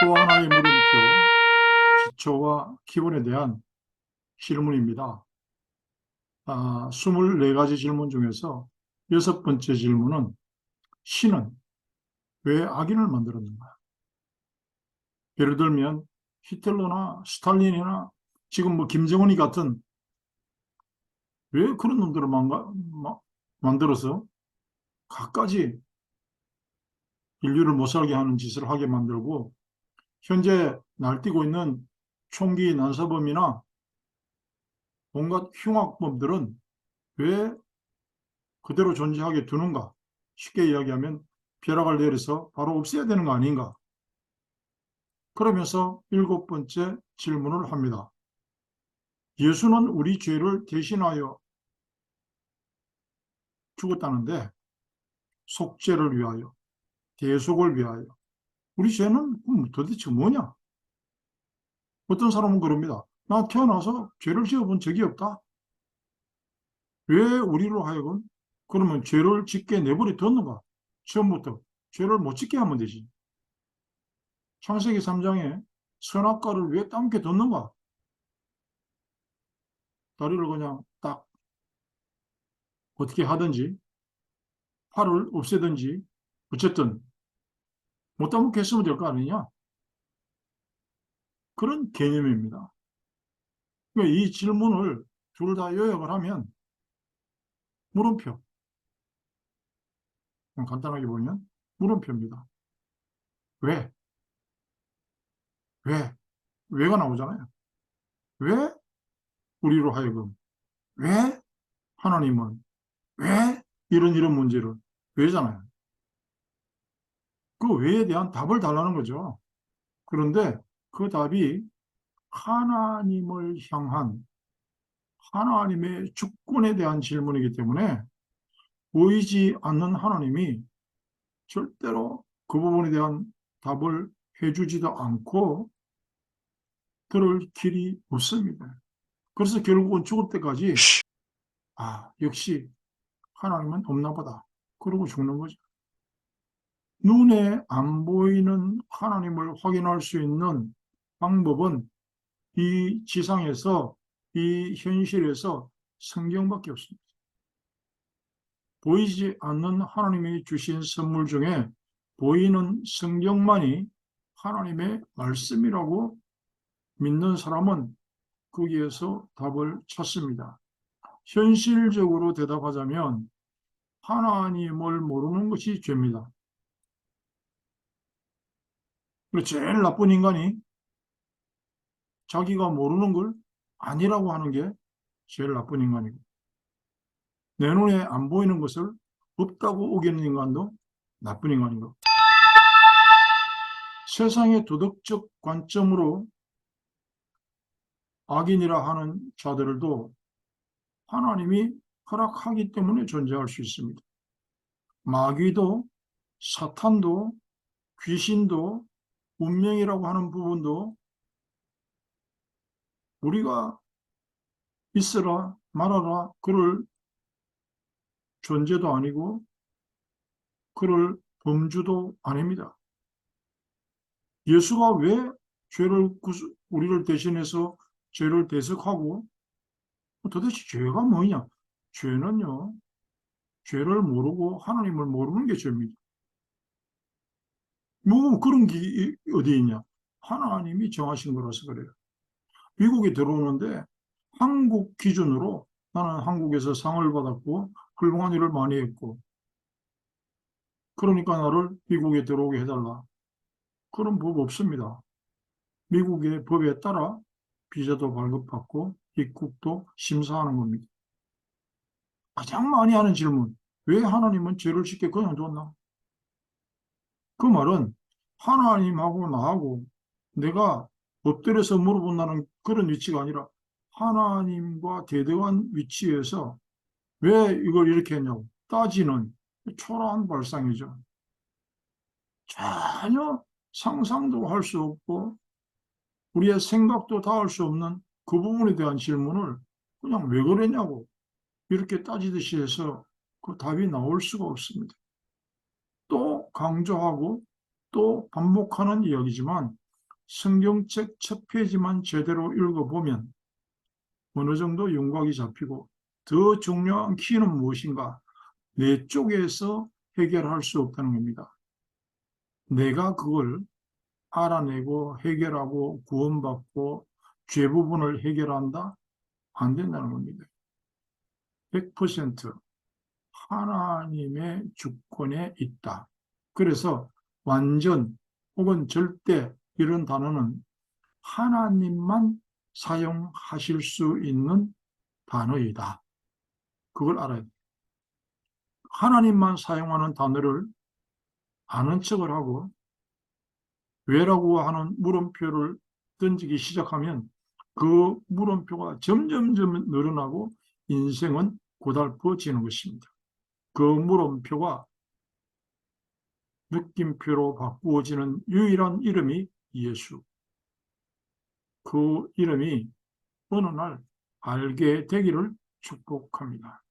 또 하나의 물음표, 기초와 기본에 대한 질문입니다. 24가지 질문 중에서 6번째 질문은 신은 왜 악인을 만들었는가? 예를 들면 히틀러나 스탈린이나 지금 뭐 김정은이 같은 왜 그런 놈들을 만들어서 갖가지 인류를 못 살게 하는 짓을 하게 만들고 현재 날뛰고 있는 총기 난사범이나 온갖 흉악범들은 왜 그대로 존재하게 두는가? 쉽게 이야기하면 벼락을 내려서 바로 없애야 되는 거 아닌가? 그러면서 7번째 질문을 합니다. 예수는 우리 죄를 대신하여 죽었다는데 속죄를 위하여, 대속을 위하여. 우리 죄는 도대체 뭐냐? 어떤 사람은 그럽니다. 나 태어나서 죄를 지어본 적이 없다. 왜 우리로 하여금 그러면 죄를 짓게 내버려 뒀는가? 처음부터 죄를 못 짓게 하면 되지. 창세기 3장에 선악과를 왜 따먹게 뒀는가? 다리를 그냥 딱 어떻게 하든지 팔을 없애든지 어쨌든 못 따먹게 했으면 될 거 아니냐? 그런 개념입니다. 그러니까 이 질문을 둘 다 요약을 하면 물음표. 간단하게 보면 물음표입니다. 왜? 왜? 왜가 나오잖아요. 왜 우리로 하여금? 왜 하나님은? 왜 이런 문제를? 왜잖아요. 그 왜에 대한 답을 달라는 거죠. 그런데 그 답이 하나님을 향한 하나님의 주권에 대한 질문이기 때문에 보이지 않는 하나님이 절대로 그 부분에 대한 답을 해주지도 않고 들을 길이 없습니다. 그래서 결국은 죽을 때까지 역시 하나님은 없나 보다. 그러고 죽는 거죠. 눈에 안 보이는 하나님을 확인할 수 있는 방법은 이 지상에서, 이 현실에서 성경밖에 없습니다. 보이지 않는 하나님이 주신 선물 중에 보이는 성경만이 하나님의 말씀이라고 믿는 사람은 거기에서 답을 찾습니다. 현실적으로 대답하자면 하나님을 모르는 것이 죄입니다. 제일 나쁜 인간이 자기가 모르는 걸 아니라고 하는 게 제일 나쁜 인간이고, 내 눈에 안 보이는 것을 없다고 우기는 인간도 나쁜 인간이고, 세상의 도덕적 관점으로 악인이라 하는 자들도 하나님이 허락하기 때문에 존재할 수 있습니다. 마귀도 사탄도 귀신도 운명이라고 하는 부분도 우리가 있어라 말아라 그럴 존재도 아니고 그럴 범주도 아닙니다. 예수가 왜 우리를 대신해서 죄를 대속하고 도대체 죄가 뭐냐? 죄는요, 죄를 모르고 하나님을 모르는 게 죄입니다. 뭐 그런 게 어디 있냐? 하나님이 정하신 거라서 그래요. 미국에 들어오는데 한국 기준으로 나는 한국에서 상을 받았고 훌륭한 일을 많이 했고 그러니까 나를 미국에 들어오게 해달라. 그런 법 없습니다. 미국의 법에 따라 비자도 발급받고 입국도 심사하는 겁니다. 가장 많이 하는 질문, 왜 하나님은 죄를 짓게 그냥 뒀나? 그 말은 하나님하고 나하고 내가 엎드려서 물어본다는 그런 위치가 아니라 하나님과 대등한 위치에서 왜 이걸 이렇게 했냐고 따지는 초라한 발상이죠. 전혀 상상도 할 수 없고 우리의 생각도 닿을 수 없는 그 부분에 대한 질문을 그냥 왜 그랬냐고 이렇게 따지듯이 해서 그 답이 나올 수가 없습니다. 또 강조하고 또 반복하는 이야기지만 성경책 첫 페이지만 제대로 읽어보면 어느 정도 윤곽이 잡히고, 더 중요한 키는 무엇인가? 내 쪽에서 해결할 수 없다는 겁니다. 내가 그걸 알아내고 해결하고 구원받고 죄 부분을 해결한다? 안 된다는 겁니다. 100% 하나님의 주권에 있다. 그래서 완전 혹은 절대 이런 단어는 하나님만 사용하실 수 있는 단어이다. 그걸 알아야 돼. 하나님만 사용하는 단어를 아는 척을 하고 왜라고 하는 물음표를 던지기 시작하면 그 물음표가 점점점 늘어나고 인생은 고달퍼지는 것입니다. 그 물음표가 느낌표로 바꾸어지는 유일한 이름이 예수. 그 이름이 어느 날 알게 되기를 축복합니다.